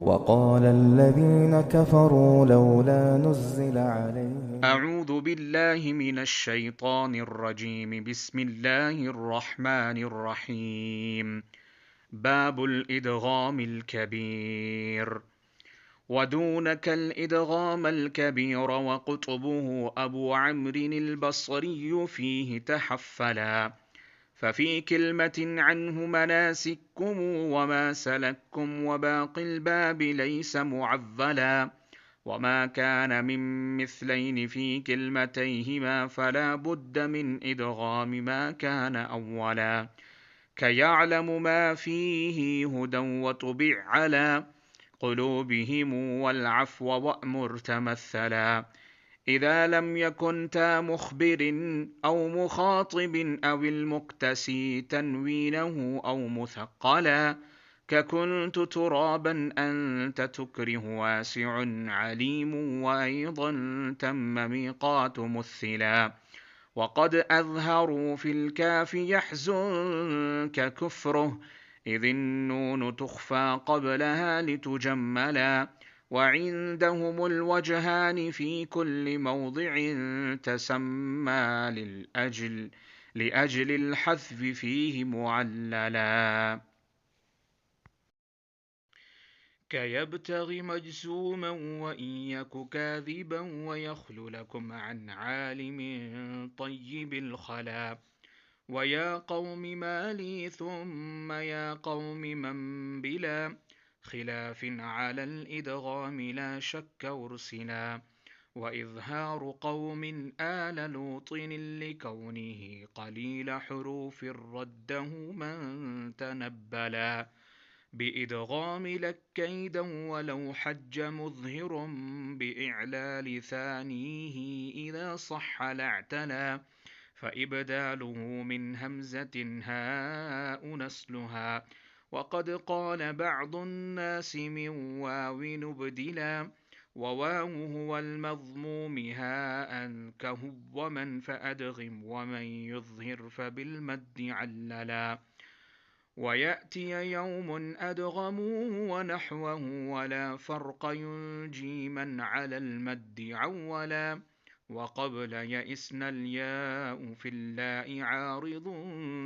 وقال الذين كفروا لولا نزل عليه. أعوذ بالله من الشيطان الرجيم. بسم الله الرحمن الرحيم. باب الإدغام الكبير. ودونك الإدغام الكبير وقطبه أبو عمرو البصري فيه تحفلا، ففي كلمة عنه مناسككم وما سلككم وباقي الباب ليس معضلا، وما كان من مثلين في كلمتيهما فلا بد من إدغام ما كان أولا، كيعلم ما فيه هدى وطبع على قلوبهم والعفو وأمر تمثلا، إذا لم يكن تا مخبر أو مخاطب أو المقتسي تنوينه أو مثقلا، ككنت ترابا أنت تكره واسع عليم، وأيضا تم ميقات مثلا، وقد أظهروا في الكاف يحزنك كفره، إذ النون تخفى قبلها لتجملا، وعندهم الوجهان في كل موضع تسمى لأجل الحذف فيه معللا، كيبتغي مجسوما وإن يك كاذبا ويخل لكم عن عالم طيب الخلا، ويا قوم ما لي ثم يا قوم من بلا خلاف على الإدغام لا شك أرسلا، وإظهار قوم آل لوط لكونه قليل حروف رده من تنبلا، بإدغام لك كيدا ولو حج مظهر بإعلال ثانيه إذا صح لاعتلى، فإبداله من همزة هاء نسلها، وقد قال بعض الناس من واو نبدلا، وواو هو المضموم هاء كهو فأدغم ومن يظهر فبالمد عللا، ويأتي يوم أدغموه ونحوه ولا فرق ينجي من على المد عولا، وقبل يئسن الياء في اللاء عارض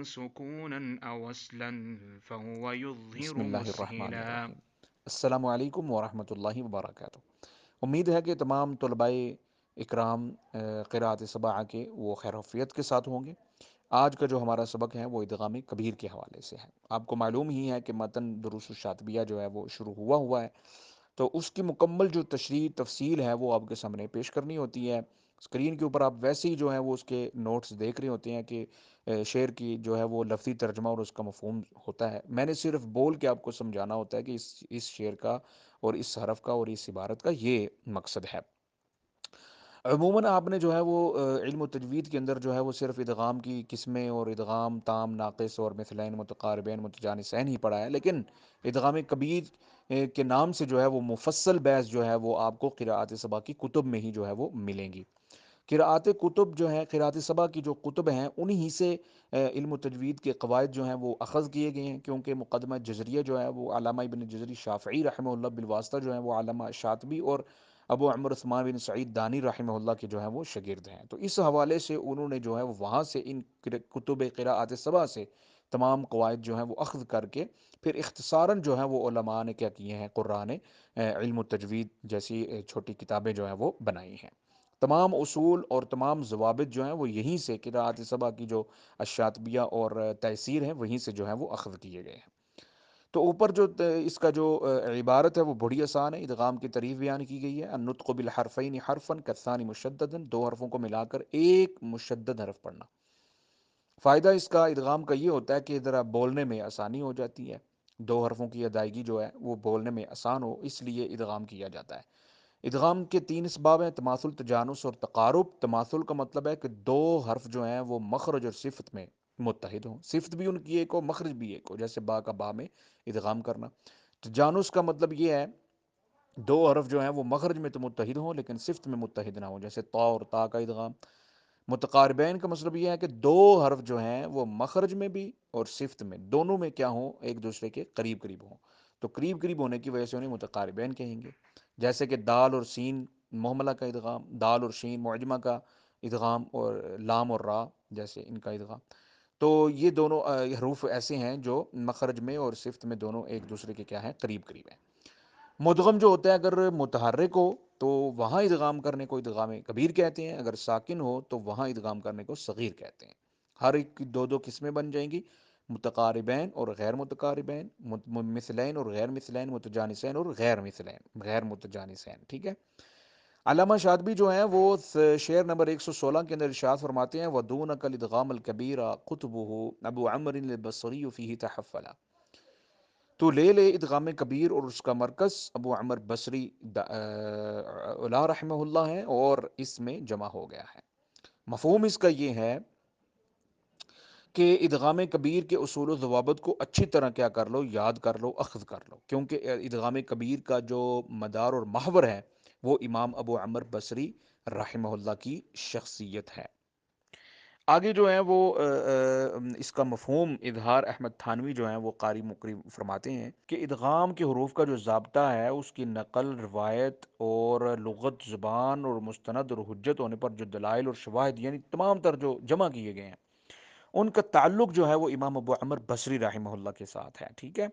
سكونا أو وصلا فهو بسم يظهر اللہ الرحمن مسهلا. الرحیم۔ السلام علیکم ورحمۃ اللہ وبرکاتہ۔ امید ہے کہ تمام طلباء اکرام قراءت سباہ کے وہ خیر وفیت کے ساتھ ہوں گے۔ آج کا جو ہمارا سبق ہے وہ ادغام کبیر کے حوالے سے ہے۔ آپ کو معلوم ہی ہے کہ متن دروس الشاطبیہ جو ہے وہ شروع ہوا ہے، تو اس کی مکمل جو تشریح تفصیل ہے وہ آپ کے سامنے پیش کرنی ہوتی ہے۔ اسکرین کے اوپر آپ ویسے ہی جو ہے وہ اس کے نوٹس دیکھ رہے ہوتے ہیں کہ شعر کی جو ہے وہ لفظی ترجمہ اور اس کا مفہوم ہوتا ہے۔ میں نے صرف بول کے آپ کو سمجھانا ہوتا ہے کہ اس شعر کا اور اس حرف کا اور اس عبارت کا یہ مقصد ہے۔ عموماً آپ نے جو ہے وہ علم و تجوید کے اندر جو ہے وہ صرف ادغام کی قسمیں اور ادغام تام ناقص اور مثلین متقاربین متجانسین ہی پڑھا ہے، لیکن ادغام کبیر کے نام سے جو ہے وہ مفصل بحث جو ہے وہ آپ کو قراءات سبا کی کتب میں ہی جو ہے وہ ملیں گی۔ قراءات کتب جو ہیں، قراءات سبا کی جو کتب ہیں انہی سے علم و تجوید کے قواعد جو ہیں وہ اخذ کیے گئے ہیں، کیونکہ مقدمہ جزریہ جو ہے وہ علامہ ابن جزری شافعی رحمہ اللہ بالواسطہ جو ہے وہ علامہ شاطبی اور ابو عمر عثمان بن سعید دانی رحمہ اللہ کے جو ہے وہ شاگرد ہیں، تو اس حوالے سے انہوں نے جو ہے وہ وہاں سے ان کتب قراءات سبا سے تمام قواعد جو ہیں وہ اخذ کر کے پھر اختصاراً جو ہے وہ علماء نے کیا کیے ہیں، قراء نے علم و تجوید جیسی چھوٹی کتابیں جو ہیں وہ بنائی ہیں۔ تمام اصول اور تمام ضوابط جو ہیں وہ یہیں سے قراءات سبا کی جو الشاطبیہ اور تیسیر ہیں وہیں سے جو ہیں وہ اخذ کیے گئے ہیں۔ تو اوپر جو اس کا جو عبارت ہے وہ بڑی آسان ہے۔ ادغام کی تعریف بیان کی گئی ہے، النطق بالحرفین حرفا کالثانی مشددا، دو حرفوں کو ملا کر ایک مشدد حرف پڑھنا۔ فائدہ اس کا ادغام کا یہ ہوتا ہے کہ ذرا بولنے میں آسانی ہو جاتی ہے، دو حرفوں کی ادائیگی جو ہے وہ بولنے میں آسان ہو، اس لیے ادغام کیا جاتا ہے۔ ادغام کے تین اسباب ہیں، تماثل، تجانس اور تقارب۔ تماثل کا مطلب ہے کہ دو حرف جو ہیں وہ مخرج اور صفت میں متحد ہوں، صفت بھی ان کی ایک ہو، مخرج بھی ایک ہو، جیسے با کا با میں ادغام کرنا۔ تجانس کا مطلب یہ ہے دو حرف جو ہیں وہ مخرج میں تو متحد ہوں لیکن صفت میں متحد نہ ہوں، جیسے تا اور تا کا ادغام۔ متقاربین کا مطلب یہ ہے کہ دو حرف جو ہیں وہ مخرج میں بھی اور صفت میں دونوں میں کیا ہوں، ایک دوسرے کے قریب قریب ہوں۔ تو قریب قریب ہونے کی وجہ سے انہیں متقاربین کہیں گے. جیسے کہ دال اور سین محملہ کا ادغام، دال اور شین معجمہ کا ادغام، اور لام اور را جیسے ان کا ادغام. تو یہ دونوں حروف ایسے ہیں جو مخرج میں اور صفت میں دونوں ایک دوسرے کے کیا ہیں، قریب قریب ہیں. مدغم جو ہوتا ہے اگر متحرک ہو تو وہاں ادغام کرنے کو ادغام کبیر کہتے ہیں، اگر ساکن ہو تو وہاں ادغام کرنے کو صغیر کہتے ہیں. ہر ایک کی دو دو قسمیں بن جائیں گی، متقاربین اور غیر متقاربین، مثلین اور غیر مثلین، متجانسین اور غیر مثلین غیر متجانسین. ٹھیک ہے. علامہ شاطبی جو ہیں وہ شعر نمبر 116 کے اندر ارشاد فرماتے ہیں وَدُونَكَ الْإِدْغَامَ الْكَبِيرَ قُطْبُهُ أَبُو عَمْرٍ الْبَصْرِيُّ فِيهِ تَحَفَّلَ. تو لے لے ادغام کبیر اور اس کا مرکز ابو عمر بصری علا رحمہ اللہ ہے اور اس میں جمع ہو گیا ہے. مفہوم اس کا یہ ہے کہ ادغام کبیر کے اصول و ضوابط کو اچھی طرح کیا کر لو، یاد کر لو، اخذ کر لو، کیونکہ ادغام کبیر کا جو مدار اور محور ہے وہ امام ابو عمر بصری رحمہ اللہ کی شخصیت ہے. آگے جو ہے وہ اس کا مفہوم اظہار احمد تھانوی جو ہیں وہ قاری مقری فرماتے ہیں کہ ادغام کے حروف کا جو ضابطہ ہے اس کی نقل، روایت اور لغت، زبان اور مستند اور حجت ہونے پر جو دلائل اور شواہد یعنی تمام تر جو جمع کیے گئے ہیں ان کا تعلق جو ہے وہ امام ابو عمر بصری رحمہ اللہ کے ساتھ ہے. ٹھیک ہے.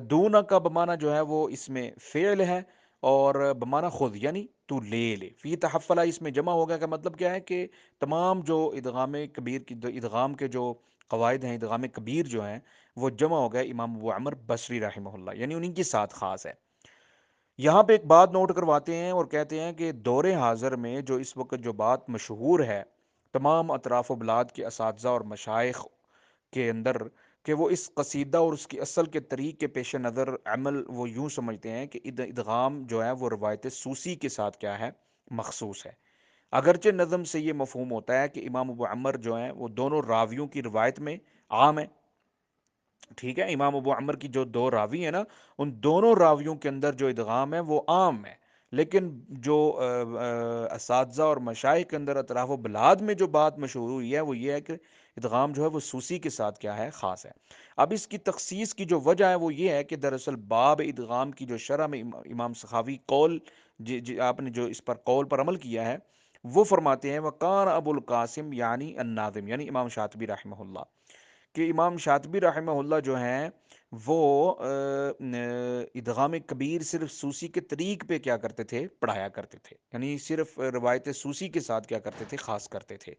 دونا کا بمانا جو ہے وہ اس میں فعل ہے، اور بمانا خود یعنی تو لے لے. فی تحفلہ اس میں جمع ہو گیا کا مطلب کیا ہے کہ تمام جو ادغام کبیر کی ادغام کے جو قواعد ہیں، ادغام کبیر جو ہیں وہ جمع ہو گئے امام ابو عمر بصری رحمہ اللہ، یعنی انہیں کے ساتھ خاص ہے. یہاں پہ ایک بات نوٹ کرواتے ہیں اور کہتے ہیں کہ دور حاضر میں جو اس وقت جو بات مشہور ہے تمام اطراف و بلاد کے اساتذہ اور مشائخ کے اندر، کہ وہ اس قصیدہ اور اس کی اصل کے طریق کے پیش نظر عمل وہ یوں سمجھتے ہیں کہ ادغام جو ہے وہ روایت سوسی کے ساتھ کیا ہے، مخصوص ہے. اگرچہ نظم سے یہ مفہوم ہوتا ہے کہ امام ابو عمر جو ہیں وہ دونوں راویوں کی روایت میں عام ہے. ٹھیک ہے. امام ابو عمر کی جو دو راوی ہیں نا، ان دونوں راویوں کے اندر جو ادغام ہے وہ عام ہے، لیکن جو اساتذہ اور مشائخ کے اندر اطراف و بلاد میں جو بات مشہور ہوئی ہے وہ یہ ہے کہ ادغام جو ہے وہ سوسی کے ساتھ کیا ہے، خاص ہے. اب اس کی تخصیص کی جو وجہ ہے وہ یہ ہے کہ دراصل باب ادغام کی جو شرح میں امام سخاوی قول آپ نے جو اس پر قول پر عمل کیا ہے وہ فرماتے ہیں وقان ابو القاسم یعنی الناظم، یعنی امام شاطبی رحمہ اللہ، کہ امام شاطبی رحمہ اللہ جو ہیں وہ ادغام کبیر صرف سوسی کے طریق پہ کیا کرتے تھے، پڑھایا کرتے تھے، یعنی صرف روایت سوسی کے ساتھ کیا کرتے تھے، خاص کرتے تھے.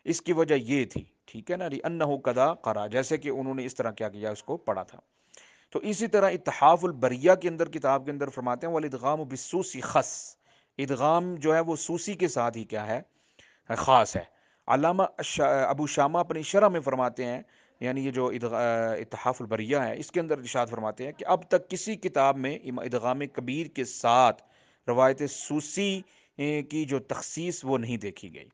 اس کی وجہ یہ تھی. ٹھیک ہے نا. انہو قضا قرا، جیسے کہ انہوں نے اس طرح کیا کیا، اس کو پڑھا تھا. تو اسی طرح اتحاف البریہ کے اندر کتاب کے اندر فرماتے ہیں والادغام بالسوسی خص، ادغام جو ہے وہ سوسی کے ساتھ ہی کیا ہے، خاص ہے. علامہ ابو شامہ اپنی شرح میں فرماتے ہیں، یعنی یہ جو اتحاف البریہ ہے اس کے اندر ارشاد فرماتے ہیں کہ اب تک کسی کتاب میں ادغام کبیر کے ساتھ روایت سوسی کی جو تخصیص وہ نہیں دیکھی گئی.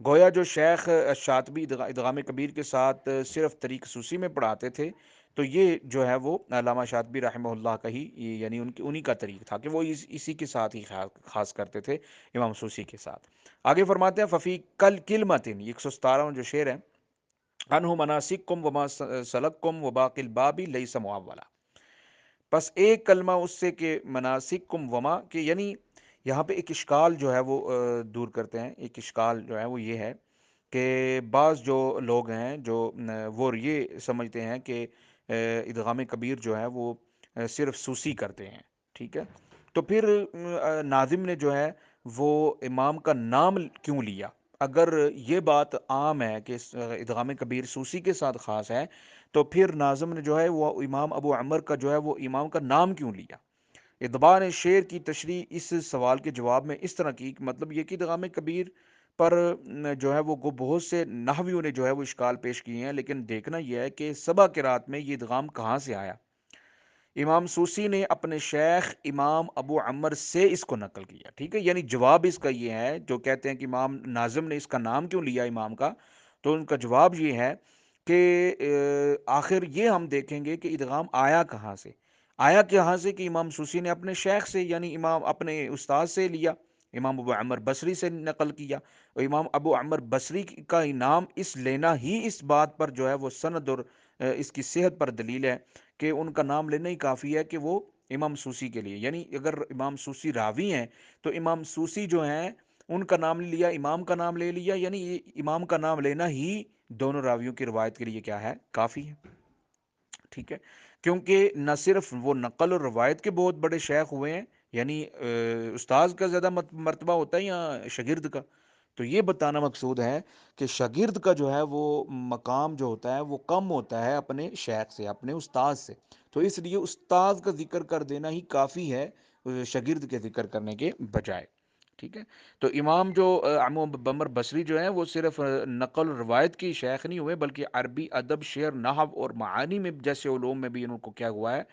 گویا جو شیخ شاطبی ادغام کبیر کے ساتھ صرف طریق سوسی میں پڑھاتے تھے تو یہ جو ہے وہ علامہ شاطبی رحمہ اللہ کا ہی یعنی انہی کا طریق تھا کہ وہ اسی کے ساتھ ہی خاص کرتے تھے، امام سوسی کے ساتھ. آگے فرماتے ہیں ففی کل کلمتن 117 جو شعر ہے انہو مناسککم وما سلککم وباقی البابی لیس معولا. پس ایک کلمہ اس سے کہ مناسککم وما، کہ یعنی یہاں پہ ایک اشکال جو ہے وہ دور کرتے ہیں. ایک اشکال جو ہے وہ یہ ہے کہ بعض جو لوگ ہیں جو وہ یہ سمجھتے ہیں کہ ادغام کبیر جو ہے وہ صرف سوسی کرتے ہیں. ٹھیک ہے. تو پھر ناظم نے جو ہے وہ امام کا نام کیوں لیا؟ اگر یہ بات عام ہے کہ ادغام کبیر سوسی کے ساتھ خاص ہے تو پھر ناظم نے جو ہے وہ امام ابو عمر کا جو ہے وہ امام کا نام کیوں لیا؟ ادبا نے شعر کی تشریح اس سوال کے جواب میں اس طرح کی، مطلب یہ کہ ادغام کبیر پر جو ہے وہ بہت سے نحویوں نے جو ہے وہ اشکال پیش کیے ہیں، لیکن دیکھنا یہ ہے کہ سبا قرات میں یہ ادغام کہاں سے آیا. امام سوسی نے اپنے شیخ امام ابو عمر سے اس کو نقل کیا. ٹھیک ہے. یعنی جواب اس کا یہ ہے، جو کہتے ہیں کہ امام ناظم نے اس کا نام کیوں لیا امام کا، تو ان کا جواب یہ ہے کہ آخر یہ ہم دیکھیں گے کہ ادغام آیا کہاں سے. آیا کہاں سے کہ امام سوسی نے اپنے شیخ سے یعنی امام اپنے استاد سے لیا، امام ابو عمر بصری سے نقل کیا. اور امام ابو عمر بصری کا نام اس لینا ہی اس بات پر جو ہے وہ سند اور اس کی صحت پر دلیل ہے کہ ان کا نام لینا ہی کافی ہے کہ وہ امام سوسی کے لیے، یعنی اگر امام سوسی راوی ہیں تو امام سوسی جو ہیں ان کا نام لیا، امام کا نام لے لیا، یعنی یہ امام کا نام لینا ہی دونوں راویوں کی روایت کے لیے کیا ہے، کافی ہے، ٹھیک ہے، کیونکہ نہ صرف وہ نقل اور روایت کے بہت بڑے شیخ ہوئے ہیں، یعنی استاذ کا زیادہ مرتبہ ہوتا ہے یا شاگرد کا، تو یہ بتانا مقصود ہے کہ شاگرد کا جو ہے وہ مقام جو ہوتا ہے وہ کم ہوتا ہے اپنے شیخ سے، اپنے استاذ سے، تو اس لیے استاذ کا ذکر کر دینا ہی کافی ہے شاگرد کے ذکر کرنے کے بجائے، ٹھیک ہے۔ تو امام جو عمو بمر بصری جو ہیں وہ صرف نقل و روایت کی شیخ نہیں ہوئے، بلکہ عربی ادب، شعر، نحو اور معانی میں جیسے علوم میں بھی ان کو کیا ہوا ہے،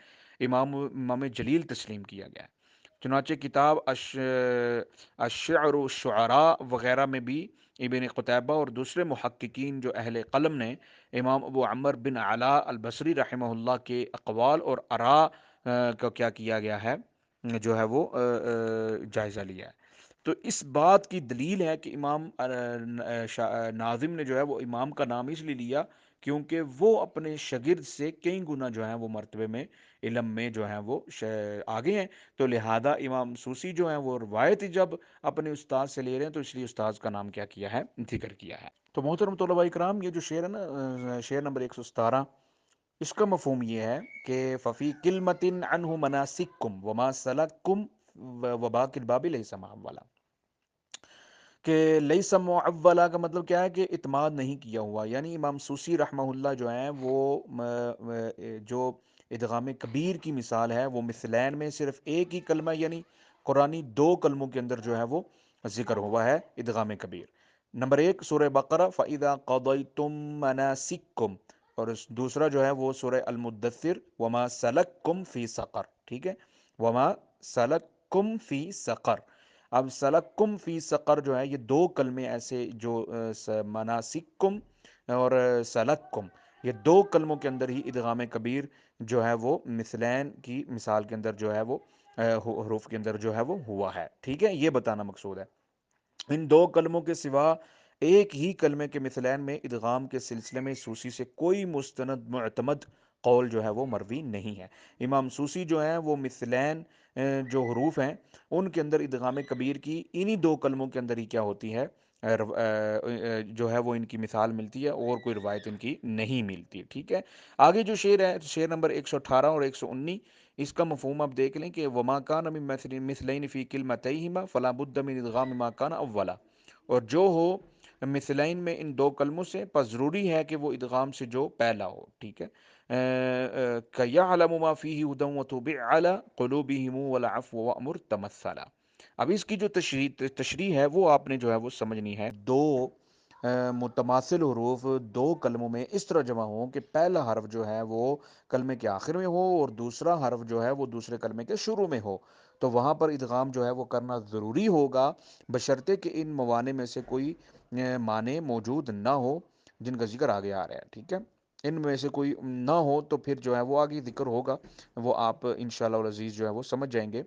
امام جلیل تسلیم کیا گیا ہے۔ چنانچہ کتاب الشعر الشعراء وغیرہ میں بھی ابن قتیبہ اور دوسرے محققین جو اہل قلم نے امام ابو عمر بن علاء البصری رحمہ اللہ کے اقوال اور آراء کا کیا کیا گیا ہے، جو ہے وہ جائزہ لیا ہے۔ تو اس بات کی دلیل ہے کہ امام ناظم نے جو ہے وہ امام کا نام اس لیے لیا کیونکہ وہ اپنے شاگرد سے کئی گنا جو ہیں وہ مرتبے میں علم میں جو ہیں وہ آگے ہیں، تو لہذا امام سوسی جو ہیں وہ روایت جب اپنے استاد سے لے رہے ہیں تو اس لیے استاد کا نام کیا کیا ہے، ذکر کیا ہے۔ تو محترم طلباء کرام، یہ جو شعر ہے نا، شعر نمبر 117، اس کا مفہوم یہ ہے کہ ففی کلمت عنہ مناسککم وما سلککم وباق الباب لیس معولا، کہ لیس معولا کا مطلب کیا ہے کہ اعتماد نہیں کیا ہوا، یعنی امام سوسی رحمہ اللہ جو ہیں وہ جو ادغام کبیر کی مثال ہے وہ مثلین میں صرف ایک ہی کلمہ یعنی قرآنی 2 کلموں کے اندر جو ہے وہ ذکر ہوا ہے ادغام کبیر۔ نمبر 1 سورہ بقرہ فَإِذَا قَضَيْتُم مَنَاسِكَكُمْ، اور دوسرا جو ہے وہ سورہ المدثر وما سلککم فی سقر، ٹھیک ہے، وما سلککم فی سقر۔ اب سلککم فی سقر جو ہے یہ 2 کلمے ایسے جو مناسککم اور سلککم، یہ 2 کلموں کے اندر ہی ادغام کبیر جو ہے وہ مثلین کی مثال کے اندر جو ہے وہ حروف کے اندر جو ہے وہ ہوا ہے، ٹھیک ہے، یہ بتانا مقصود ہے۔ ان 2 کلموں کے سوا ایک ہی کلمے کے مثلین میں ادغام کے سلسلے میں سوسی سے کوئی مستند معتمد قول جو ہے وہ مروی نہیں ہے۔ امام سوسی جو ہیں وہ مثلین جو حروف ہیں ان کے اندر ادغام کبیر کی انہی 2 کلموں کے اندر ہی کیا ہوتی ہے، جو ہے وہ ان کی مثال ملتی ہے، اور کوئی روایت ان کی نہیں ملتی، ٹھیک ہے۔ آگے جو شعر ہے، شعر نمبر 118 اور 119، اس کا مفہوم آپ دیکھ لیں کہ وما کان من مثلین فی کلمتیہما فلا بد من ادغام ما کان اولا، اور جو ہو مثلین میں ان 2 کلموں سے پس ضروری ہے کہ وہ ادغام سے جو پہلا ہو، ٹھیک ہے۔ کَيَعْلَمُ مَا فِيهِ هُدًى وَطُبِعَ عَلَى قُلُوبِهِمْ وَالْعَفْوَ وَأْمُرْ تَمَثَّلًا۔ اب اس کی جو تشریح ہے وہ آپ نے جو ہے وہ سمجھنی ہے۔ 2 متماثل حروف 2 کلموں میں اس طرح جمع ہوں کہ پہلا حرف جو ہے وہ کلمے کے آخر میں ہو اور دوسرا حرف جو ہے وہ دوسرے کلمے کے شروع میں ہو، تو وہاں پر ادغام جو ہے وہ کرنا ضروری ہوگا، بشرطے کہ ان موانع میں سے کوئی معنی موجود نہ ہو جن کا ذکر آگے آ رہا ہے، ٹھیک ہے، ان میں سے کوئی نہ ہو تو پھر جو ہے وہ آگے ذکر ہوگا، وہ آپ انشاءاللہ العزیز جو ہے وہ سمجھ جائیں گے۔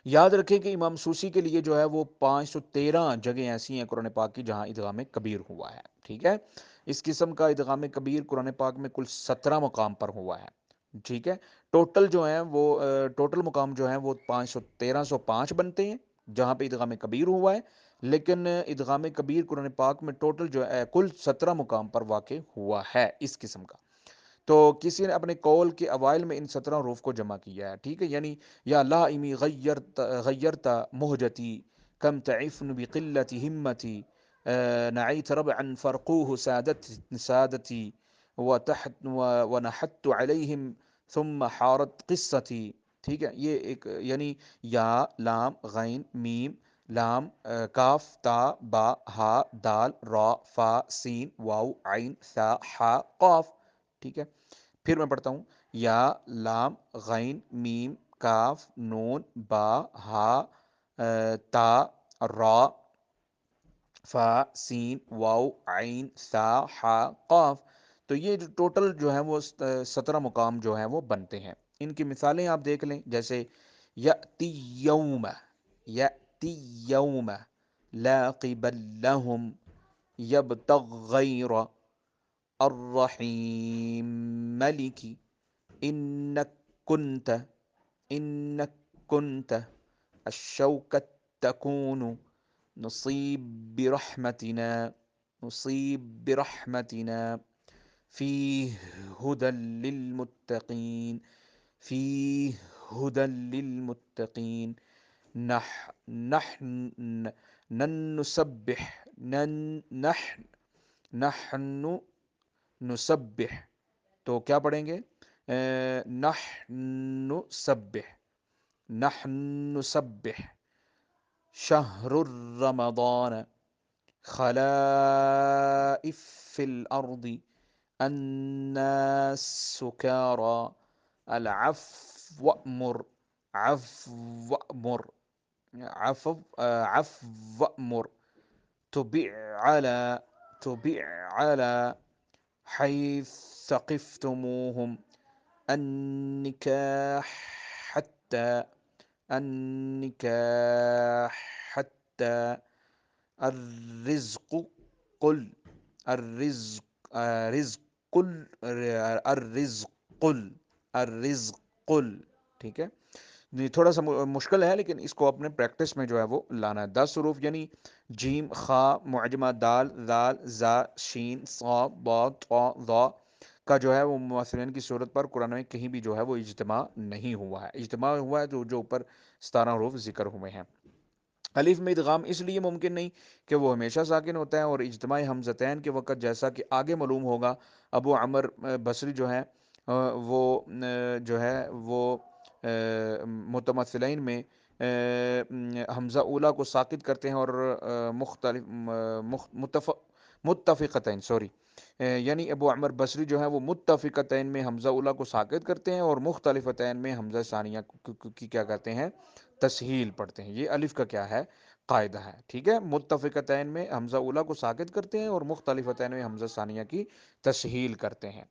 یاد رکھیں کہ امام سوسی کے لیے جو ہے وہ 513 جگہیں ایسی ہیں قرآن پاک کی جہاں ادغام کبیر ہوا ہے، ٹھیک ہے۔ اس قسم کا ادغام کبیر قرآن پاک میں کل 17 مقام پر ہوا ہے، ٹھیک ہے۔ ٹوٹل جو ہیں وہ ٹوٹل مقام جو ہیں وہ 1305 بنتے ہیں جہاں پہ ادغام کبیر ہوا ہے، لیکن ادغام کبیر قرآن پاک میں ٹوٹل جو ہے کل 17 مقام پر واقع ہوا ہے اس قسم کا۔ تو کسی نے اپنے قول کے اوائل میں ان 17 حروف کو جمع کیا ہے، ٹھیک ہے، یعنی یا لائمی غیرت مہجتی کم تعفن بقلت ہمتی نعیت ربعا فرقوه سادتی ونحت علیہم ثم حارت قصتی، ٹھیک ہے، یہ ایک یعنی یا لام غین میم لام کاف تا با ہا دال را فا سین واو عین ثا حا قاف، ٹھیک ہے۔ پھر میں پڑھتا ہوں، یا لام غین میم کاف نون با ہا تا را فا سین واو عین ثا حا قاف، تو یہ جو ٹوٹل جو ہے وہ 17 مقام جو ہیں وہ بنتے ہیں۔ ان کی مثالیں آپ دیکھ لیں، جیسے یأتی یوم، یأتی یوم لا قبل لہم یبتغ غیر الرحیم ملکی، إنك كنت إنك كنت الشوكة تكون نصيب برحمتنا نصيب برحمتنا فيه هدى للمتقين فيه هدى للمتقين نحن نسبح نحن نسبح. تو کیا پڑھیں گے؟ نحن نسبح شهر رمضان خلائف في الأرض الناس سكارى العفو وأمر عفو وأمر تبع على حيث ثقفتموهم النكاح حتى النكاح حتى الرزق قل الرزق رزق الرزق الرزق قل. ٹھیک ہے، یہ تھوڑا سا مشکل ہے لیکن اس کو اپنے پریکٹس میں جو ہے وہ لانا ہے. 10 حروف یعنی جیم، خا معجمہ، دال، ذال، زا، شین، صاد، با، طا، ظا کا جو ہے وہ مماثلین کی صورت پر قرآن میں کہیں بھی جو ہے وہ اجتماع نہیں ہوا ہے. اجتماع ہوا ہے جو اوپر 17 حروف ذکر ہوئے ہیں. الف میں ادغام اس لیے ممکن نہیں کہ وہ ہمیشہ ساکن ہوتا ہے، اور اجتماع حمزتین کے وقت جیسا کہ آگے معلوم ہوگا ابو عمر بصری جو ہے وہ جو ہے وہ متمثلین میں حمزہ اولا کو ساکت کرتے ہیں، اور متفقتین یعنی ابو عمر بصری جو ہے وہ متفقتین میں حمزہ اولا کو ساکت کرتے ہیں، اور مختلفتین میں حمزہ ثانیہ کی کیا کرتے ہیں؟ تسہیل پڑھتے ہیں. یہ الف کا کیا ہے؟ قاعدہ ہے. ٹھیک ہے، متفقتین میں حمزہ اولا کو ساکت کرتے ہیں اور مختلفتین میں حمزہ ثانیہ کی تسہیل کرتے ہیں.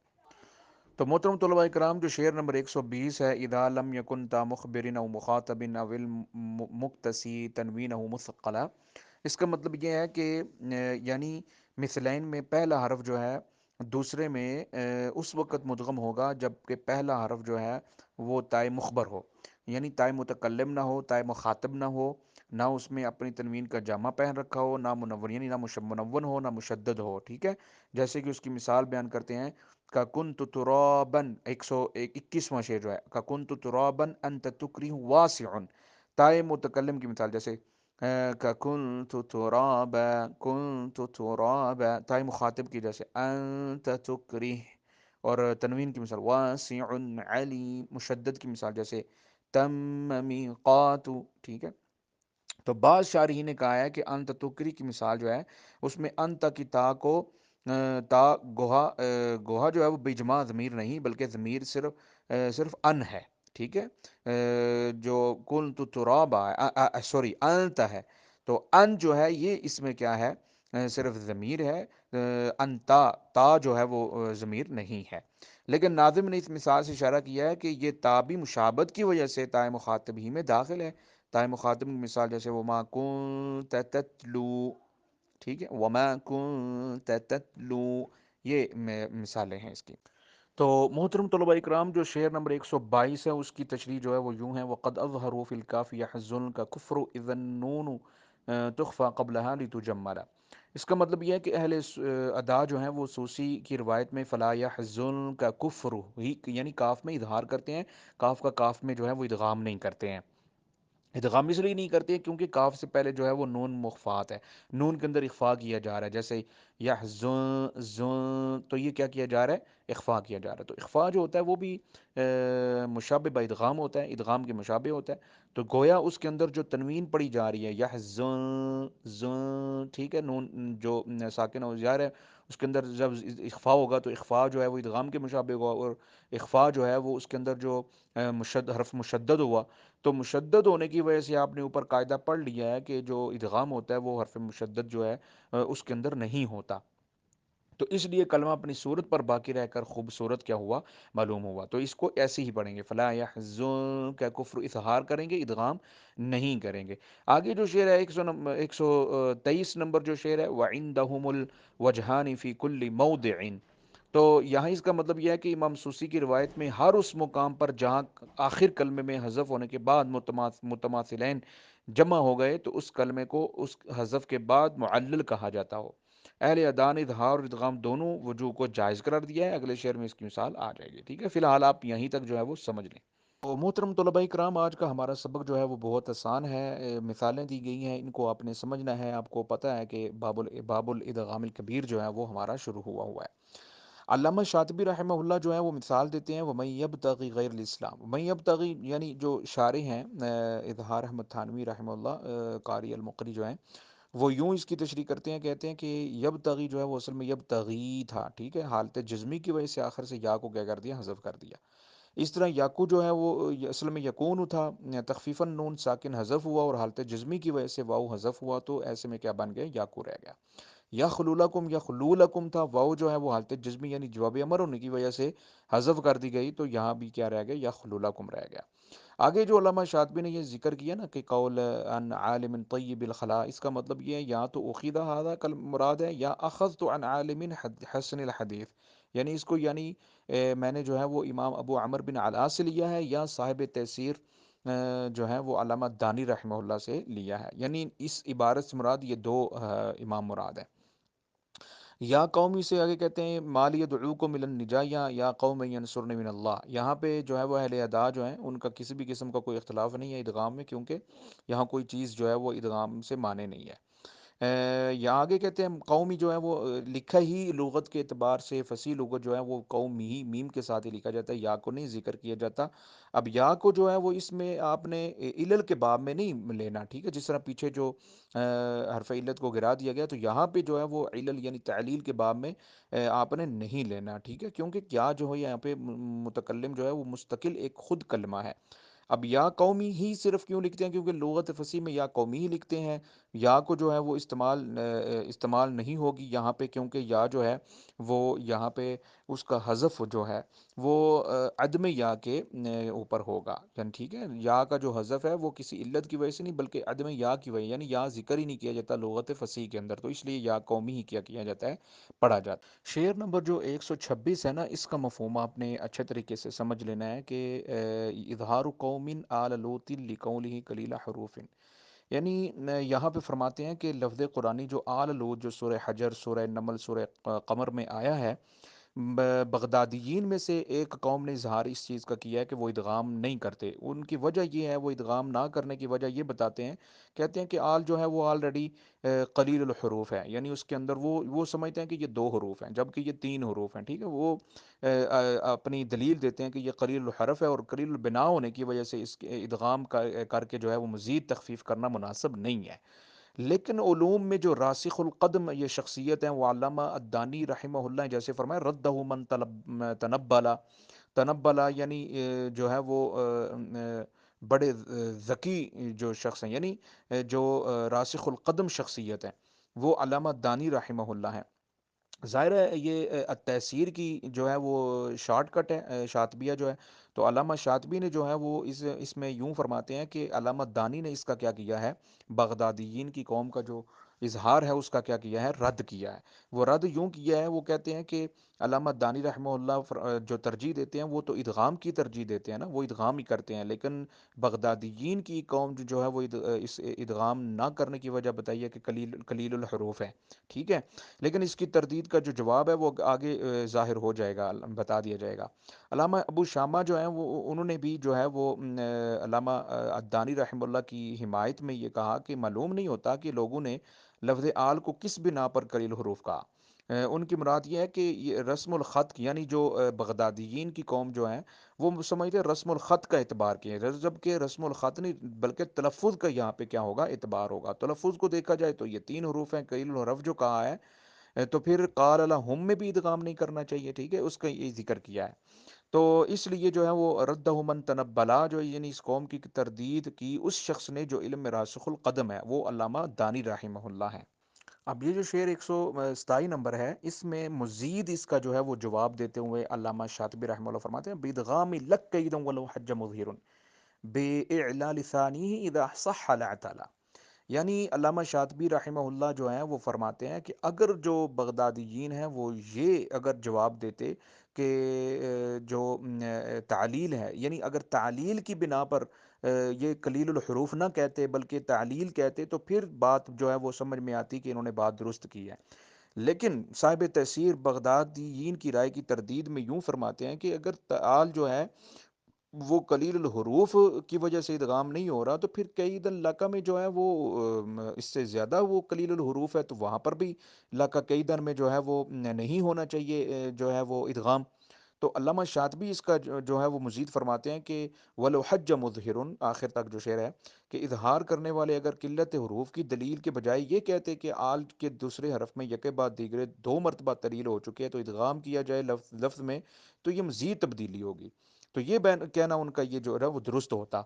تو محترم طلباء کرام، جو شعر نمبر 120 ہے، اذا لم یکن تا مخبرن او مخاطبن او المقتسی تنوینہ مثقلا، اس کا مطلب یہ ہے کہ یعنی مثلین میں پہلا حرف جو ہے دوسرے میں اس وقت مدغم ہوگا جب کہ پہلا حرف جو ہے وہ تائے مخبر ہو، یعنی تائے متکلم نہ ہو، تائے مخاطب نہ ہو، نہ اس میں اپنی تنوین کا جامہ پہن رکھا ہو، نہ منون یعنی نہ منون ہو، نہ مشدد ہو. ٹھیک ہے، جیسے کہ اس کی مثال بیان کرتے ہیں کا کنت ترابن 121واں شعر جو ہے کا کنت ترابن انت تکری واسع، تائے متکلم کی مثال جیسے کا کنت ترابا تائے مخاطب کی جیسے انت تکری، اور تنوین کی مثال واسع علیم، مشدد کی مثال جیسے تم میقات. ٹھیک ہے، تو بعض شارحین نے کہا ہے کہ انت تکری کی مثال جو ہے اس میں انت کی تا کو تا گوہا جو ہے وہ بجمع ضمیر نہیں بلکہ ضمیر صرف ان ہے. ٹھیک ہے، جو کن تو ترابا سوری انت ہے، تو ان جو ہے یہ اس میں کیا ہے؟ صرف ضمیر ہے. انتا تا جو ہے وہ ضمیر نہیں ہے. لیکن ناظم نے اس مثال سے اشارہ کیا ہے کہ یہ تا بھی مشابت کی وجہ سے تائے مخاطب ہی میں داخل ہے. تائے مخاطب کی مثال جیسے وما کنت تتلو. ٹھیک ہے، وما کنت تتلو، یہ مثالیں ہیں اس کی. تو محترم طلباء اکرام، جو شعر نمبر 122 ہے اس کی تشریح جو ہے وہ یوں ہے وقد اظہروا فی الکاف یحزن کا کفر اذا النون تخفى قبلها لتجمل. اس کا مطلب یہ ہے کہ اہل ادا جو ہیں وہ سوسی کی روایت میں فلا یحزن کا کفر ہی یعنی کاف میں اظہار کرتے ہیں، کاف کا کاف میں جو ہے وہ ادغام نہیں کرتے ہیں. ادغام اس لیے نہیں کرتے کیونکہ کاف سے پہلے جو ہے وہ نون مخفات ہے، نون کے اندر اخفا کیا جا رہا ہے. جیسے یحزن تو یہ کیا کیا جا رہا ہے؟ اخفا کیا جا رہا ہے. تو اخفا جو ہوتا ہے وہ بھی مشابہ با ادغام ہوتا ہے، ادغام کے مشابہ ہوتا ہے. تو گویا اس کے اندر جو تنوین پڑی جا رہی ہے یحزن زن، ٹھیک ہے، نون جو ساکن ہو جا رہا ہے اس کے اندر جب اخفا ہوگا تو اخفا جو ہے وہ ادغام کے مشابہ ہوگا، اور اخفا جو ہے وہ اس کے اندر جو حرف مشدد ہوا تو مشدد ہونے کی وجہ سے آپ نے اوپر قاعدہ پڑھ لیا ہے کہ جو ادغام ہوتا ہے وہ حرف مشدد جو ہے اس کے اندر نہیں ہوتا. تو اس لیے کلمہ اپنی صورت پر باقی رہ کر خوبصورت کیا ہوا؟ معلوم ہوا. تو اس کو ایسے ہی پڑھیں گے فلا یحزن کا کفر، اظہار کریں گے، ادغام نہیں کریں گے. آگے جو شعر ہے 123 نمبر جو شعر ہے وعندهم الوجہان فی کل موضع، تو یہاں اس کا مطلب یہ ہے کہ امام سوسی کی روایت میں ہر اس مقام پر جہاں آخر کلمے میں حذف ہونے کے بعد متماثلین جمع ہو گئے تو اس کلمے کو اس حذف کے بعد معلل کہا جاتا ہو. اہل ادا نے اظہار اور ادغام دونوں وجوہ کو جائز قرار دیا ہے. اگلے شعر میں اس کی مثال آ جائے گی. ٹھیک ہے، فی الحال آپ یہیں تک جو ہے وہ سمجھ لیں. تو محترم طلباء کرام، آج کا ہمارا سبق جو ہے وہ بہت آسان ہے. مثالیں دی گئی ہیں، ان کو آپ نے سمجھنا ہے. آپ کو پتہ ہے کہ باب الادغام الکبیر جو ہے وہ ہمارا شروع ہوا ہے. علامہ شاطبی رحمہ اللہ جو ہے وہ مثال دیتے ہیں، وَمَن يَبْتَغِ غَيْرَ الْإِسْلَامِ. وَمَن يَبْتَغِ یعنی جو شارح ہیں اظہار احمد تھانوی رحمہ اللہ، قاری المقری جو ہیں، وہ یوں اس کی تشریح کرتے ہیں، کہتے ہیں کہ یبتغی جو ہے وہ اصل میں یبتغی تھا. ٹھیک ہے، حالت جزمی کی وجہ سے آخر سے یا کو کیا کر دیا، حذف کر دیا. اس طرح یاکو جو ہے وہ اصل میں یکون تھا، تخفیفاً نون ساکن حذف ہوا اور حالت جزمی کی وجہ سے واو حذف ہوا، تو ایسے میں کیا بن گیا، یاکو رہ گیا. یا خلولکم یا خلولکم تھا، واو جو ہے وہ حالت جزمی یعنی جواب امر ہونے کی وجہ سے حذف کر دی گئی، تو یہاں بھی کیا رہ گیا، یا خلولکم رہ گیا. آگے جو علامہ شاطبی نے یہ ذکر کیا نا کہ قول ان عالم طیب الخلا، اس کا مطلب یہ ہے یا تو اخیدہ ہذا کل مراد ہے، یا اخذت عن عالم حسن الحدیث، یعنی اس کو یعنی میں نے جو ہے وہ امام ابو عمر بن علا سے لیا ہے، یا صاحب تیسیر جو ہے وہ علامہ دانی رحمہ اللہ سے لیا ہے. یعنی اس عبارت سے مراد یہ دو امام مراد ہیں. یا قومی سے آگے کہتے ہیں مال یدعوکم الی النجا، یا قوم ینصرن من اللہ. یہاں پہ جو ہے وہ اہل ادا جو ہیں ان کا کسی بھی قسم کا کوئی اختلاف نہیں ہے ادغام میں، کیونکہ یہاں کوئی چیز جو ہے وہ ادغام سے مانے نہیں ہے. یہاں آگے کہتے ہیں قومی جو ہے وہ لکھا ہی لغت کے اعتبار سے فصیح لغت جو ہے وہ قوم ہی میم کے ساتھ ہی لکھا جاتا ہے، یا کو نہیں ذکر کیا جاتا. اب یا کو جو ہے وہ اس میں آپ نے علل کے باب میں نہیں لینا. ٹھیک ہے، جس طرح پیچھے جو حرف علت کو گرا دیا گیا، تو یہاں پہ جو ہے وہ علل یعنی تعلیل کے باب میں آپ نے نہیں لینا. ٹھیک ہے، کیونکہ کیا جو ہے یہاں پہ متکلم جو ہے وہ مستقل ایک خود کلمہ ہے. اب یا قومی ہی صرف کیوں لکھتے ہیں، کیونکہ لغت فصیح میں یا قومی ہی لکھتے ہیں. یا کو جو ہے وہ استعمال نہیں ہوگی یہاں پہ، کیونکہ یا جو ہے وہ یہاں پہ اس کا حذف جو ہے وہ عدم یا کے اوپر ہوگا. یعنی ٹھیک ہے، یا کا جو حذف ہے وہ کسی علت کی وجہ سے نہیں بلکہ عدم یا کی وجہ، یعنی یا ذکر ہی نہیں کیا جاتا لغت فصیح کے اندر، تو اس لیے یا قومی ہی کیا جاتا ہے، پڑھا جاتا ہے. شعر نمبر جو 126 ہے نا، اس کا مفہوم آپ نے اچھے طریقے سے سمجھ لینا ہے کہ اظہار قوم آل لوط لقولہ قلیل حروف، یعنی یہاں پہ فرماتے ہیں کہ لفظ قرآنی جو آل لوط جو سورہ حجر، سورہ نمل، سورہ قمر میں آیا ہے، بغدادیین میں سے ایک قوم نے اظہار اس چیز کا کیا ہے کہ وہ ادغام نہیں کرتے. ان کی وجہ یہ ہے، وہ ادغام نہ کرنے کی وجہ یہ بتاتے ہیں، کہتے ہیں کہ آل جو ہے وہ آلریڈی قلیل الحروف ہے، یعنی اس کے اندر وہ سمجھتے ہیں کہ یہ 2 حروف ہیں جبکہ یہ 3 حروف ہیں. ٹھیک ہے، وہ اپنی دلیل دیتے ہیں کہ یہ قلیل الحرف ہے، اور قلیل البنا ہونے کی وجہ سے اس کے ادغام کر کے جو ہے وہ مزید تخفیف کرنا مناسب نہیں ہے. لیکن علوم میں جو راسخ القدم یہ شخصیت ہیں وہ علامہ الدانی رحمہ اللہ، جیسے فرمایا ردہ من تنبلا. تنبلا یعنی جو ہے وہ بڑے ذکی جو شخص ہیں، یعنی جو راسخ القدم شخصیت ہیں، وہ علامہ دانی رحمہ اللہ ہیں. ظاہر ہے یہ تحصیر کی جو ہے وہ شارٹ کٹ ہے، شاطبیہ جو ہے. تو علامہ شاطبی نے جو ہے وہ اس میں یوں فرماتے ہیں کہ علامہ دانی نے اس کا کیا کیا ہے، بغدادیین کی قوم کا جو اظہار ہے اس کا کیا کیا ہے، رد کیا ہے. وہ رد یوں کیا ہے، وہ کہتے ہیں کہ علامہ دانی رحمہ اللہ جو ترجیح دیتے ہیں وہ تو ادغام کی ترجیح دیتے ہیں نا، وہ ادغام ہی کرتے ہیں، لیکن بغدادیین کی قوم جو ہے وہ اس ادغام نہ کرنے کی وجہ بتائیے کہ قلیل الحروف ہے. ٹھیک ہے، لیکن اس کی تردید کا جو جواب ہے وہ آگے ظاہر ہو جائے گا، بتا دیا جائے گا. علامہ ابو شامہ جو ہیں وہ انہوں نے بھی جو ہے وہ علامہ الدانی رحمہ اللہ کی حمایت میں یہ کہا کہ معلوم نہیں ہوتا کہ لوگوں نے لفظ آل کو کس بنا پر قلیل حروف کہا. ان کی مراد یہ ہے کہ یہ رسم الخط، یعنی جو بغدادیین کی قوم جو ہیں وہ سمجھتے ہیں رسم الخط کا اعتبار کیا ہے، جبکہ رسم الخط نہیں بلکہ تلفظ کا یہاں پہ کیا ہوگا، اعتبار ہوگا. تلفظ کو دیکھا جائے تو یہ 3 حروف ہیں، قلیل الحرف جو کہا ہے تو پھر قال الہم میں بھی ادغام نہیں کرنا چاہیے. ٹھیک ہے، اس کا یہ ذکر کیا ہے. تو اس لیے جو ہے وہ ردہ من تنبلا جو یعنی اس قوم کی تردید کی اس شخص نے جو علم میں راسخ القدم ہے، وہ علامہ دانی رحمہ اللہ ہے. اب یہ جو شعر 127 نمبر ہے، اس میں مزید اس کا جو ہے وہ جواب دیتے ہوئے علامہ شاطبی رحمہ اللہ فرماتے ہیں بِإِدْغَامِ لَكَّ إِذًا وَلَوْ حَجَّ مُظْهِرٌ بِإِعْلَى لِسَانِهِ إِذَا صَحَّ الْاعْتَلَى. یعنی علامہ شاطبی رحمہ اللہ جو ہیں وہ فرماتے ہیں کہ اگر جو بغدادیین ہیں وہ یہ اگر جواب دیتے کہ جو تعلیل ہے، یعنی اگر تعلیل کی بنا پر یہ قلیل الحروف نہ کہتے بلکہ تعلیل کہتے تو پھر بات جو ہے وہ سمجھ میں آتی کہ انہوں نے بات درست کی ہے۔ لیکن صاحب تفسیر بغدادیین کی رائے کی تردید میں یوں فرماتے ہیں کہ اگر تعال جو ہے وہ قلیل الحروف کی وجہ سے ادغام نہیں ہو رہا، تو پھر کئی دن لقہ میں جو ہے وہ اس سے زیادہ وہ قلیل الحروف ہے، تو وہاں پر بھی لقہ کئی دن میں جو ہے وہ نہیں ہونا چاہیے جو ہے وہ ادغام۔ تو علامہ شاطبی اس کا جو ہے وہ مزید فرماتے ہیں کہ وَلَوْ حَجَّ مُظْهِرٌ، آخر تک جو شعر ہے کہ اظہار کرنے والے اگر قلت حروف کی دلیل کے بجائے یہ کہتے کہ آل کے دوسرے حرف میں یکے بعد دیگرے دو مرتبہ تلیل ہو چکے ہیں تو ادغام کیا جائے لفظ میں، تو یہ مزید تبدیلی ہوگی، تو یہ کہنا ان کا یہ جو ہے وہ درست ہوتا۔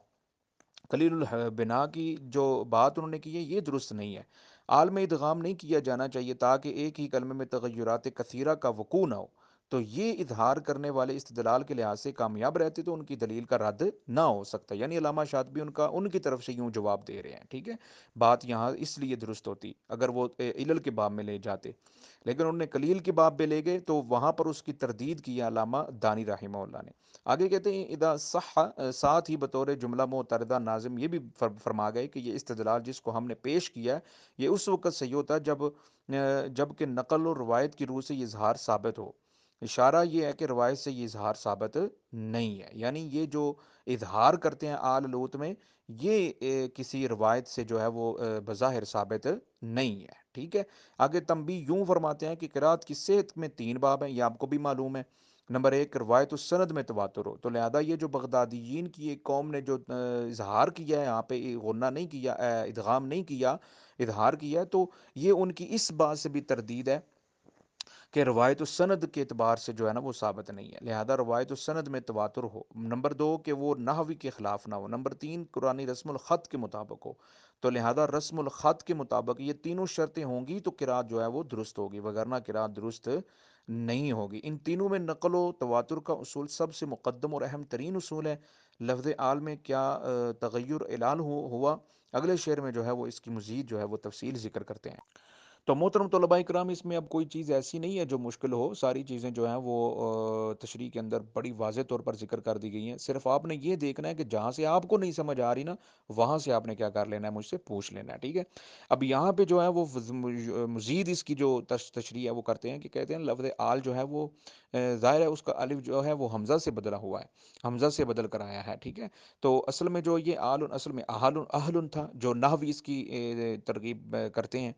خلیل البنا کی جو بات انہوں نے کی ہے یہ درست نہیں ہے۔ عالم ادغام نہیں کیا جانا چاہیے تاکہ ایک ہی کلمے میں تغیرات کثیرہ کا وقوع نہ ہو، تو یہ اظہار کرنے والے استدلال کے لحاظ سے کامیاب رہتے تو ان کی دلیل کا رد نہ ہو سکتا، یعنی علامہ شاطبی ان کی طرف سے یوں جواب دے رہے ہیں، ٹھیک ہے، بات یہاں اس لیے درست ہوتی اگر وہ علل کے باب میں لے جاتے، لیکن انہوں نے کلیل کے باب میں لے گئے تو وہاں پر اس کی تردید کی ہے علامہ دانی رحمہ اللہ نے۔ آگے کہتے ہیں اذا صح، ساتھ ہی بطور جملہ معترضہ ناظم یہ بھی فرما گئے کہ یہ استدلال جس کو ہم نے پیش کیا ہے یہ اس وقت صحیح ہوتا ہے جب کہ نقل و روایت کی روح سے یہ اظہار ثابت ہو۔ اشارہ یہ ہے کہ روایت سے یہ اظہار ثابت نہیں ہے، یعنی یہ جو اظہار کرتے ہیں آل لوت میں یہ کسی روایت سے جو ہے وہ بظاہر ثابت نہیں ہے، ٹھیک ہے۔ آگے تنبیہ یوں فرماتے ہیں کہ قرات کی صحت میں تین باب ہیں، یہ آپ کو بھی معلوم ہے۔ نمبر ایک، روایت السند میں تواتر ہو، تو لہذا یہ جو بغدادیین کی ایک قوم نے جو اظہار کیا ہے یہاں پہ غنہ نہیں کیا، ادغام نہیں کیا، اظہار کیا ہے، تو یہ ان کی اس بات سے بھی تردید ہے کہ روایت السند کے اعتبار سے جو ہے نا وہ ثابت نہیں ہے، لہذا روایت السند میں تواتر ہو۔ نمبر دو کہ وہ نحوی کے خلاف نہ ہو۔ نمبر تین، قرآنی رسم الخط کے مطابق ہو، تو لہذا رسم الخط کے مطابق یہ تینوں شرطیں ہوں گی تو قرات جو ہے وہ درست ہوگی، وگرنہ قرات درست نہیں ہوگی۔ ان تینوں میں نقل و تواتر کا اصول سب سے مقدم اور اہم ترین اصول ہے۔ لفظ آل میں کیا تغیر اعلان ہوا، اگلے شعر میں جو ہے وہ اس کی مزید جو ہے وہ تفصیل ذکر کرتے ہیں۔ تو محترم طلباء کرام، اس میں اب کوئی چیز ایسی نہیں ہے جو مشکل ہو، ساری چیزیں جو ہیں وہ تشریح کے اندر بڑی واضح طور پر ذکر کر دی گئی ہیں، صرف آپ نے یہ دیکھنا ہے کہ جہاں سے آپ کو نہیں سمجھ آ رہی نا وہاں سے آپ نے کیا کر لینا ہے، مجھ سے پوچھ لینا ہے، ٹھیک ہے۔ اب یہاں پہ جو ہے وہ مزید اس کی جو تشریح ہے وہ کرتے ہیں کہ کہتے ہیں لفظ آل جو ہے وہ ظاہر ہے اس کا الف جو ہے وہ حمزہ سے بدلا ہوا ہے، حمزہ سے بدل کر آیا ہے، ٹھیک ہے۔ تو اصل میں جو یہ آل اصل میں اہل تھا، جو نحوی اس کی ترغیب کرتے ہیں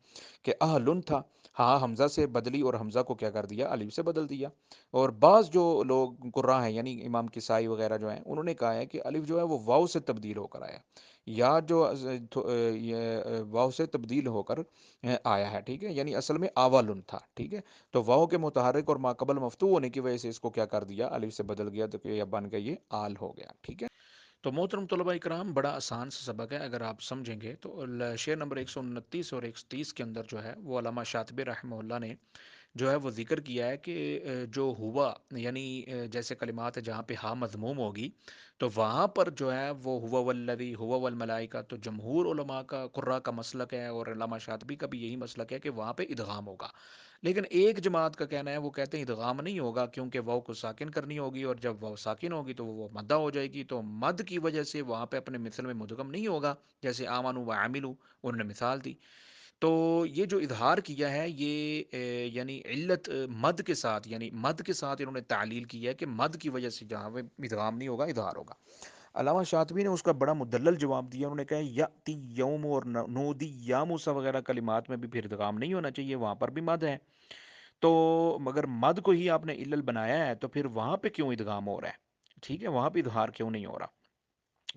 کہ اہلن تھا، ہاں حمزہ سے بدلی اور حمزہ کو کیا کر دیا، الف سے بدل دیا۔ اور بعض جو لوگ قراء ہیں یعنی امام کسائی وغیرہ جو ہیں انہوں نے کہا ہے کہ الف جو ہے وہ واو سے تبدیل ہو کر آیا، یا جو یہ واو سے تبدیل ہو کر آیا ہے، ٹھیک ہے، یعنی اصل میں آوالن تھا، ٹھیک ہے۔ تو واو کے متحرک اور ماقبل مفتوح ہونے کی وجہ سے اس کو کیا کر دیا، الف سے بدل گیا، تو یہ بن گیا یہ آل ہو گیا، ٹھیک ہے۔ تو محترم طلباء کرام، بڑا آسان سا سبق ہے اگر آپ سمجھیں گے تو۔ شعر نمبر 129 اور 130 کے اندر جو ہے وہ علامہ شاطبی رحمہ اللہ نے جو ہے وہ ذکر کیا ہے کہ جو ہوا یعنی جیسے کلمات ہے جہاں پہ ہا مضموم ہوگی تو وہاں پر جو ہے وہ ہوا والذی ہوا والملائکہ، تو جمہور علماء کا قراء کا مسلک ہے اور علامہ شاطبی کا بھی یہی مسلک ہے کہ وہاں پہ ادغام ہوگا۔ لیکن ایک جماعت کا کہنا ہے، وہ کہتے ہیں ادغام نہیں ہوگا کیونکہ واو کو ساکن کرنی ہوگی، اور جب واو ساکن ہوگی تو وہ مدہ ہو جائے گی، تو مد کی وجہ سے وہاں پہ اپنے مثل میں مدغم نہیں ہوگا، جیسے آمنو و عاملو انہوں نے مثال دی۔ تو یہ جو اظہار کیا ہے یہ یعنی علت مد کے ساتھ، یعنی مد کے ساتھ انہوں نے تعلیل کی ہے کہ مد کی وجہ سے جہاں پہ ادغام نہیں ہوگا اظہار ہوگا۔ علامہ شاطبی نے اس کا بڑا مدلل جواب دیا، انہوں نے کہا یاتی یوم اور نودی یا موسیٰ وغیرہ کلمات میں بھی پھر ادغام نہیں ہونا چاہیے، وہاں پر بھی مد ہے، تو مگر مد کو ہی آپ نے علل بنایا ہے تو پھر وہاں پہ کیوں ادغام ہو رہا ہے، ٹھیک ہے، وہاں پہ اظہار کیوں نہیں ہو رہا۔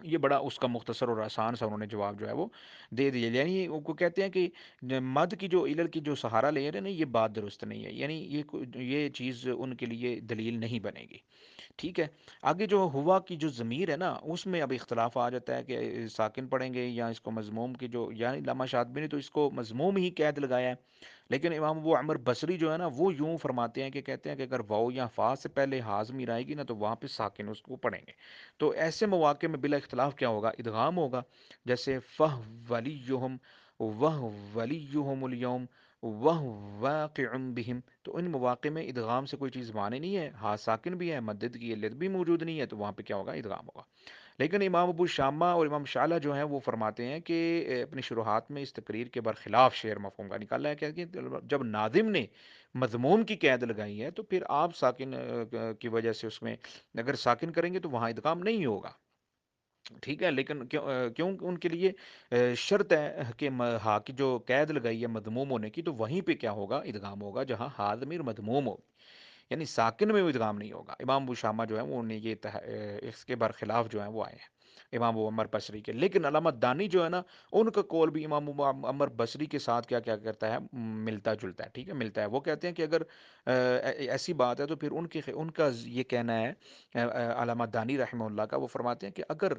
یہ بڑا اس کا مختصر اور آسان سا انہوں نے جواب جو ہے وہ دے دیا، یعنی ان کو کہتے ہیں کہ مد کی جو علل کی جو سہارا لے رہے ہیں نا یہ بات درست نہیں ہے، یعنی یہ چیز ان کے لیے دلیل نہیں بنے گی، ٹھیک ہے۔ آگے جو ہوا کی جو ضمیر ہے نا اس میں اب اختلاف آ جاتا ہے کہ ساکن پڑھیں گے یا اس کو مضموم کی جو، یعنی علامہ شاطبی نے تو اس کو مضموم ہی قید لگایا ہے، لیکن امام ابو عمر بصری جو ہے نا وہ یوں فرماتے ہیں کہ کہتے ہیں کہ اگر واو یا فا سے پہلے ہا ضمیر آئے گی نا تو وہاں پہ ساکن اس کو پڑھیں گے، تو ایسے مواقع میں بلا اختلاف کیا ہوگا، ادغام ہوگا، جیسے فہ ولیہم وَهُوَ وَلِيُّهُمُ الْيَوْمَ وَهُوَ وَاقِعٌ بِهِمْ، تو ان مواقع میں ادغام سے کوئی چیز معنی نہیں ہے، ہاں ساکن بھی ہے، مدد کی علت بھی موجود نہیں ہے، تو وہاں پہ کیا ہوگا؟ ادغام ہوگا۔ لیکن امام ابو شامہ اور امام شعلہ جو ہیں وہ فرماتے ہیں کہ اپنی شروحات میں اس تقریر کے برخلاف شعر مفہوم کا نکالا ہے کہ جب ناظم نے مضموم کی قید لگائی ہے تو پھر آپ ساکن کی وجہ سے اس میں اگر ساکن کریں گے تو وہاں ادغام نہیں ہوگا، ٹھیک ہے، لیکن کیوں ان کے لیے شرط ہے کہ ہا کی جو قید لگائی ہے مضموم ہونے کی، تو وہیں پہ کیا ہوگا؟ ادغام ہوگا جہاں ہا ضمیر مضموم ہو، یعنی ساکن میں وہ ادغام نہیں ہوگا۔ امام ابو شامہ جو ہے وہ نے یہ اس کے برخلاف جو ہیں وہ آئے ہیں امام ابو عمر بصری کے، لیکن علامہ دانی جو ہے نا، ان کا قول بھی امام ابو عمر بصری کے ساتھ کیا کیا کرتا ہے؟ ملتا جلتا ہے، ٹھیک ہے، ملتا ہے۔ وہ کہتے ہیں کہ اگر ایسی بات ہے تو پھر ان کا یہ کہنا ہے علامہ دانی رحمہ اللہ کا، وہ فرماتے ہیں کہ اگر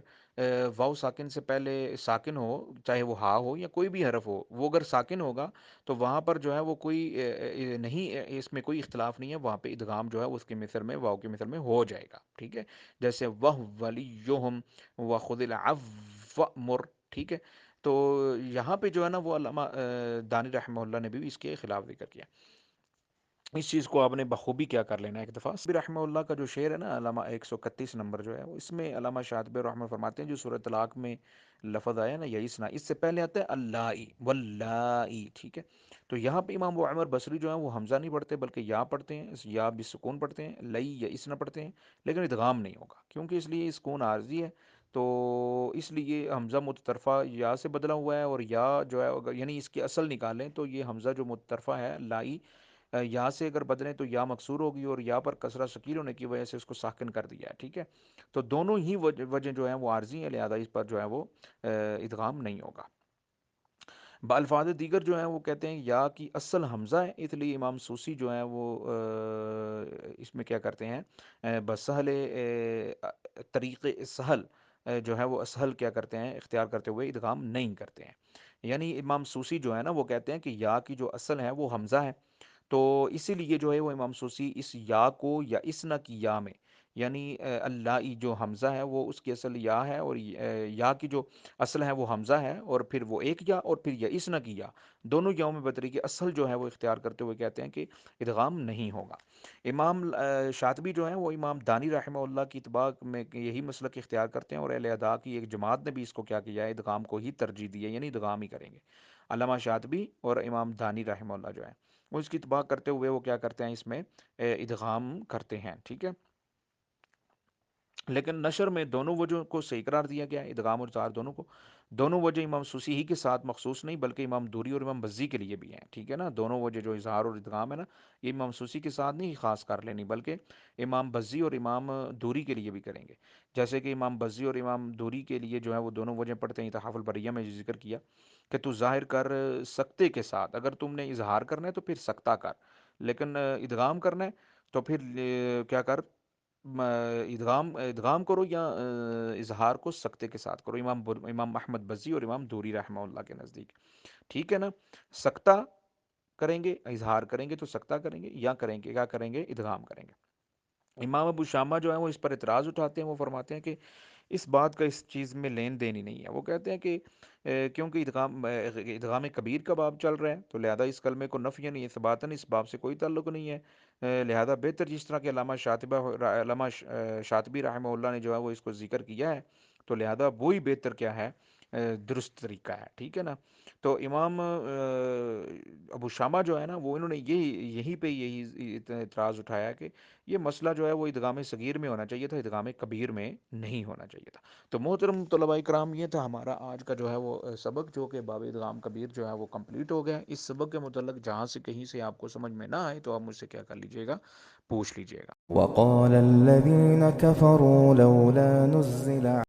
واو ساکن سے پہلے ساکن ہو، چاہے وہ ہا ہو یا کوئی بھی حرف ہو، وہ اگر ساکن ہوگا تو وہاں پر جو ہے وہ کوئی نہیں، اس میں کوئی اختلاف نہیں ہے، وہاں پہ ادغام جو ہے اس کے مثل میں، واو کے مثل میں ہو جائے گا، ٹھیک ہے، جیسے وہ ولیہم وخذ العفو مر، ٹھیک ہے۔ تو یہاں پہ جو ہے نا وہ علامہ دانی رحمہ اللہ نے بھی اس کے خلاف ذکر کیا۔ اس چیز کو آپ نے بخوبی کیا کر لینا ہے ایک دفعہ۔ شاطبی رحمہ اللہ کا جو شعر ہے نا، علامہ 131 نمبر جو ہے، اس میں علامہ شاطبی رحمہ فرماتے ہیں جو سورۃ طلاق میں لفظ آیا نا یئسنا، اس سے پہلے آتا ہے اللائی واللائی، ٹھیک ہے۔ تو یہاں پہ امام ابو عمر بصری جو ہیں وہ حمزہ نہیں پڑھتے بلکہ یا پڑھتے ہیں، اس یا بھی سکون پڑھتے ہیں، لئی یئسنا پڑھتے ہیں، لیکن ادغام نہیں ہوگا کیونکہ اس لیے سکون عارضی ہے، تو اس لیے حمزہ متطرفہ یا سے بدلا ہوا ہے، اور یا جو ہے یعنی اس کی اصل نکالیں تو یہ حمزہ جو متطرفہ ہے لائی یا سے اگر بدلیں تو یا مکسور ہوگی، اور یا پر کسرہ ثقیل ہونے کی وجہ سے اس کو ساکن کر دیا ہے، ٹھیک ہے۔ تو دونوں ہی وجہ جو ہیں وہ عارضی ہیں، لہذا اس پر جو ہے وہ ادغام نہیں ہوگا۔ بالفاظ دیگر جو ہیں وہ کہتے ہیں یا کی اصل حمزہ ہے، اس لیے امام سوسی جو ہیں وہ اس میں کیا کرتے ہیں؟ بسہل طریق سہل جو ہے وہ اسہل کیا کرتے ہیں؟ اختیار کرتے ہوئے ادغام نہیں کرتے ہیں۔ یعنی امام سوسی جو ہے نا وہ کہتے ہیں کہ یا کی جو اصل ہے وہ حمزہ ہے، تو اسی لیے جو ہے وہ امام سوسی اس یا کو یا اسنا کی یا میں، یعنی اللہ جو حمزہ ہے وہ اس کی اصل یا ہے، اور یا کی جو اصل ہے وہ حمزہ ہے، اور پھر وہ ایک یا اور پھر یا اسنا کی یا، دونوں یاؤں میں بدری کی اصل جو ہے وہ اختیار کرتے ہوئے کہتے ہیں کہ ادغام نہیں ہوگا۔ امام شاطبی جو ہیں وہ امام دانی رحمہ اللہ کی اتباع میں یہی مسلک اختیار کرتے ہیں، اور اہل ادا کی ایک جماعت نے بھی اس کو کیا کیا ہے؟ ادغام کو ہی ترجیح دی ہے، یعنی ادغام ہی کریں گے۔ علامہ شاطبی اور امام دانی رحمہ اللہ جو ہے وہ اس کی اتباع کرتے ہوئے وہ کیا کرتے ہیں؟ اس میں ادغام کرتے ہیں، ٹھیک ہے۔ لیکن نشر میں دونوں وجہ کو صحیح قرار دیا گیا ہے، ادغام اور اظہار دونوں کو، دونوں وجہ امام سوسی ہی کے ساتھ مخصوص نہیں بلکہ امام دوری اور امام بزی کے لیے بھی ہیں، ٹھیک ہے نا۔ دونوں وجہ جو اظہار اور ادغام ہے نا، یہ امام سوسی کے ساتھ نہیں خاص کر لینی بلکہ امام بزی اور امام دوری کے لیے بھی کریں گے۔ جیسے کہ امام بزی اور امام دوری کے لیے جو ہے وہ دونوں وجہ پڑھتے ہیں، تحف البریہ میں ذکر کیا کہ تو ظاہر کر سکتے کے ساتھ، اگر تم نے اظہار کرنا ہے تو پھر سکتہ کر، لیکن ادغام کرنا ہے تو پھر کیا کر؟ ادغام کرو یا اظہار کو سکتے کے ساتھ کرو، امام احمد بزی اور امام دوری رحمہ اللہ کے نزدیک، ٹھیک ہے نا۔ سکتہ کریں گے، اظہار کریں گے تو سکتہ کریں گے، یا کریں گے کیا کریں گے؟ ادغام کریں گے۔ امام ابو شامہ جو ہیں وہ اس پر اعتراض اٹھاتے ہیں، وہ فرماتے ہیں کہ اس بات کا اس چیز میں لین دین ہی نہیں ہے۔ وہ کہتے ہیں کہ کیونکہ ادغام کبیر کا باب چل رہا ہے تو لہذا اس کلمے کو نفی یعنی اثباتاً اس باب سے کوئی تعلق نہیں ہے، لہذا بہتر جس طرح کہ علامہ شاطبی رحمہ اللہ نے جو ہے وہ اس کو ذکر کیا ہے، تو لہذا وہی بہتر کیا ہے؟ درست طریقہ ہے، ٹھیک ہے نا۔ تو امام ابو شامہ جو ہے نا وہ انہوں نے یہی پہ یہی اعتراض اٹھایا کہ یہ مسئلہ جو ہے وہ ادغام صغیر میں ہونا چاہیے تھا، ادغام کبیر میں نہیں ہونا چاہیے تھا۔ تو محترم طلباء کرام، یہ تھا ہمارا آج کا جو ہے وہ سبق، جو کہ باب ادغام کبیر جو ہے وہ کمپلیٹ ہو گیا۔ اس سبق کے متعلق جہاں سے کہیں سے آپ کو سمجھ میں نہ آئے تو آپ مجھ سے کیا کر لیجئے گا؟ پوچھ لیجئے گا۔ وقال الذين كفروا لولا نزل